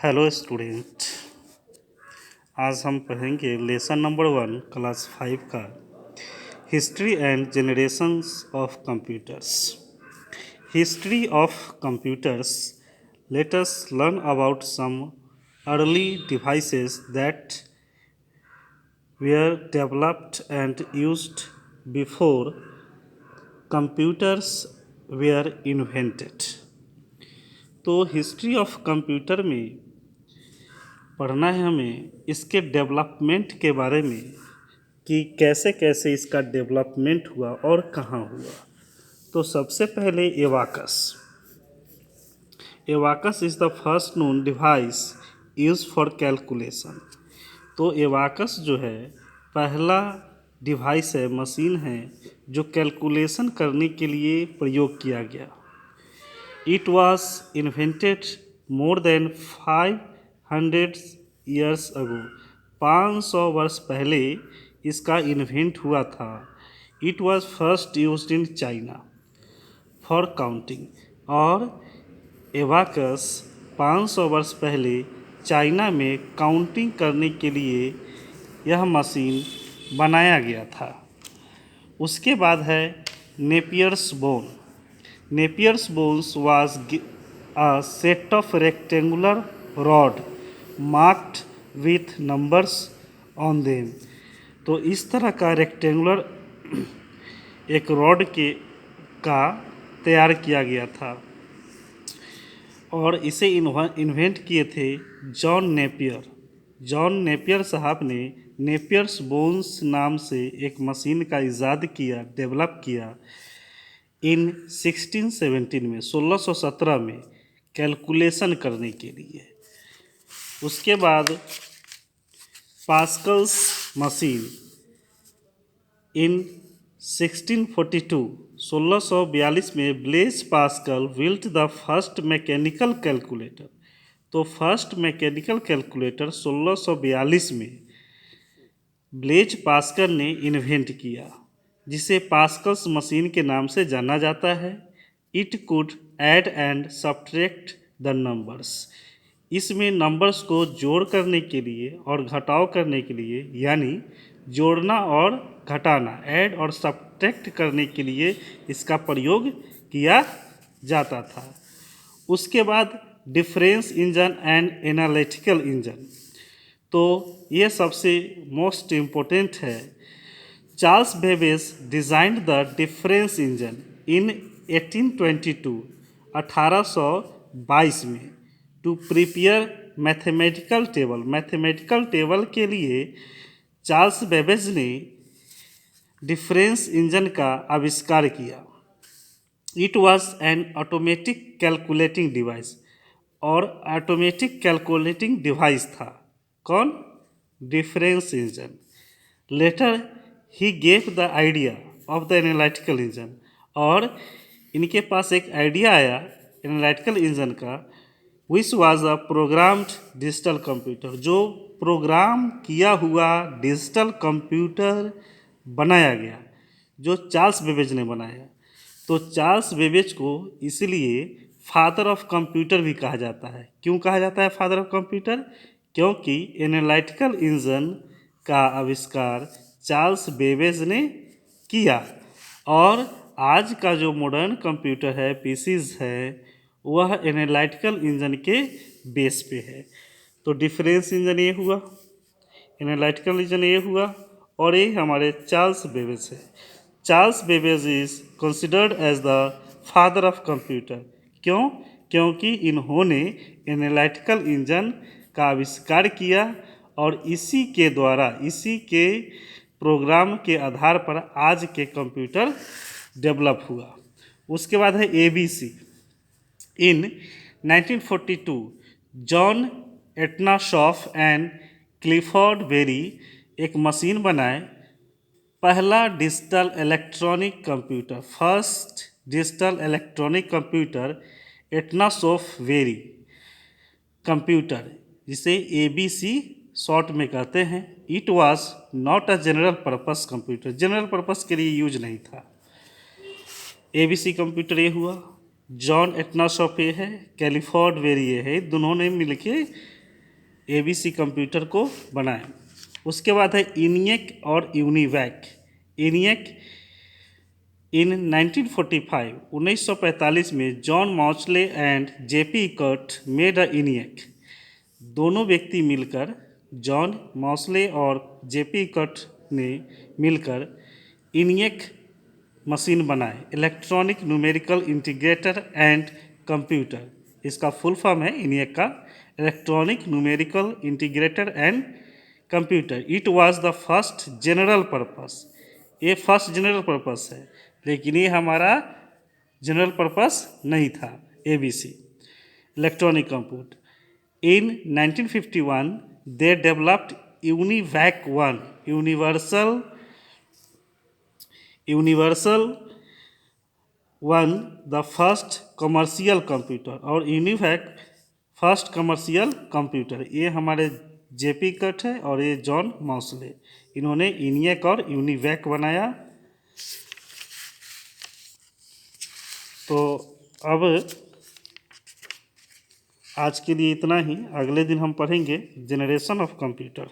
Hello student. आज हम पढ़ेंगे लेसन नंबर 1 क्लास 5 का history and generations of computers. History of computers. Let us learn about some early devices that were developed and used before computers were invented। तो history of computer में पढ़ना है हमें इसके डेवलपमेंट के बारे में कि कैसे कैसे इसका डेवलपमेंट हुआ और कहाँ हुआ। तो सबसे पहले abacus. Abacus is the first known device use for calculation. तो एवाकस जो है पहला डिवाइस है, मशीन है जो कैलकुलेशन करने के लिए प्रयोग किया गया। It was invented more than 500 years ago. 500 वर्ष पहले इसका इन्वेंट हुआ था। It was first used in China for counting. और एवाकस 500 वर्ष पहले चाइना में काउंटिंग करने के लिए यह मशीन बनाया गया था। उसके बाद है Napier's bone. Napier's bones was a set of rectangular rod marked with numbers on them। तो इस तरह का रेक्टेंगुलर एक रॉड का तैयार किया गया था और इसे इन्वेंट किए थे जॉन नेपियर। जॉन नेपियर साहब ने नेपियर्स बोन्स नाम से एक मशीन का इजाद किया, डेवलप किया इन 1617 में, 1617 में कैलकुलेशन करने के लिए। उसके बाद पास्कल्स मशीन इन 1642, 1642 में Blaise Pascal built the first mechanical calculator. तो फर्स्ट मैकेनिकल कैलकुलेटर 1642 में ब्लेज पास्कल ने इन्वेंट किया, जिसे पास्कल्स मशीन के नाम से जाना जाता है। It could add and subtract the numbers. इसमें नंबर्स को जोड़ करने के लिए और घटाव करने के लिए, यानी जोड़ना और घटाना, ऐड और सब्ट्रैक्ट करने के लिए इसका प्रयोग किया जाता था। उसके बाद difference engine and analytical engine. तो ये सबसे मोस्ट इम्पोर्टेंट है। Charles Babbage designed the difference engine in 1822, 1822 में, to prepare mathematical table. Mathematical table के लिए चार्ल्स बेबेज ने डिफरेंस इंजन का आविष्कार किया। It was an automatic calculating device. और ऑटोमेटिक कैलकुलेटिंग डिवाइस था कौन? Difference engine. Later he gave the idea of the analytical engine. और इनके पास एक आइडिया आया एनालिटिकल इंजन का, which was a programmed digital computer. जो प्रोग्राम किया हुआ डिजिटल कंप्यूटर बनाया गया, जो चार्ल्स बेबेज ने बनाया। तो चार्ल्स बेबेज को इसलिए फादर ऑफ कंप्यूटर भी कहा जाता है। क्यों कहा जाता है फादर ऑफ कंप्यूटर? क्योंकि एनालिटिकल इंजन का आविष्कार चार्ल्स बेबेज ने किया। और आज का जो मॉडर्न कंप्यूटर है, पीसीज है, वह एनालिटिकल इंजन के बेस पे है। तो डिफरेंस इंजन ये हुआ, एनालिटिकल इंजन ये हुआ, और ये हमारे चार्ल्स बेबेज है। Charles Babbage is considered as the father of computer. क्यों? क्योंकि इन्होंने एनालिटिकल इंजन का आविष्कार किया और इसी के द्वारा, इसी के प्रोग्राम के आधार पर आज के कंप्यूटर डेवलप हुआ। उसके बाद है ABC. In 1942 John Atanasoff and Clifford Berry एक मशीन बनाए, पहला digital electronic computer, first digital electronic computer Atanasoff Berry computer, जिसे एबीसी शॉर्ट में कहते हैं। It was not a general purpose computer. General purpose के लिए यूज नहीं था। एबीसी कंप्यूटर ये हुआ। जॉन एटनासॉफ ये है, कैलिफोर्ड वेरिए है, दोनों ने मिलके एबीसी कंप्यूटर को बनाया। उसके बाद है इनियक और यूनिवैक। इनियक इन 1945 में John Mauchly and J P Eckert made a ENIAC. दोनों व्यक्ति मिलकर, जॉन मॉचले और जेपी कर्ट ने मिलकर इनियक मशीन बनाए, electronic numerical integrator and computer. इसका फुल फॉर्म है इनियक का, electronic numerical integrator and computer. It was the first general purpose. ये फर्स्ट जनरल पर्पस है, लेकिन ये हमारा जनरल पर्पस नहीं था। ABC electronic computer. In 1951 they developed UNIVAC 1, universal one, the first commercial computer. और यूनिवैक फर्स्ट कमर्शियल कंप्यूटर। ये हमारे जेपी कट है और ये जॉन मॉसले, इन्होंने इनियक और यूनिवैक बनाया। तो अब आज के लिए इतना ही। अगले दिन हम पढ़ेंगे जनरेशन ऑफ कंप्यूटर।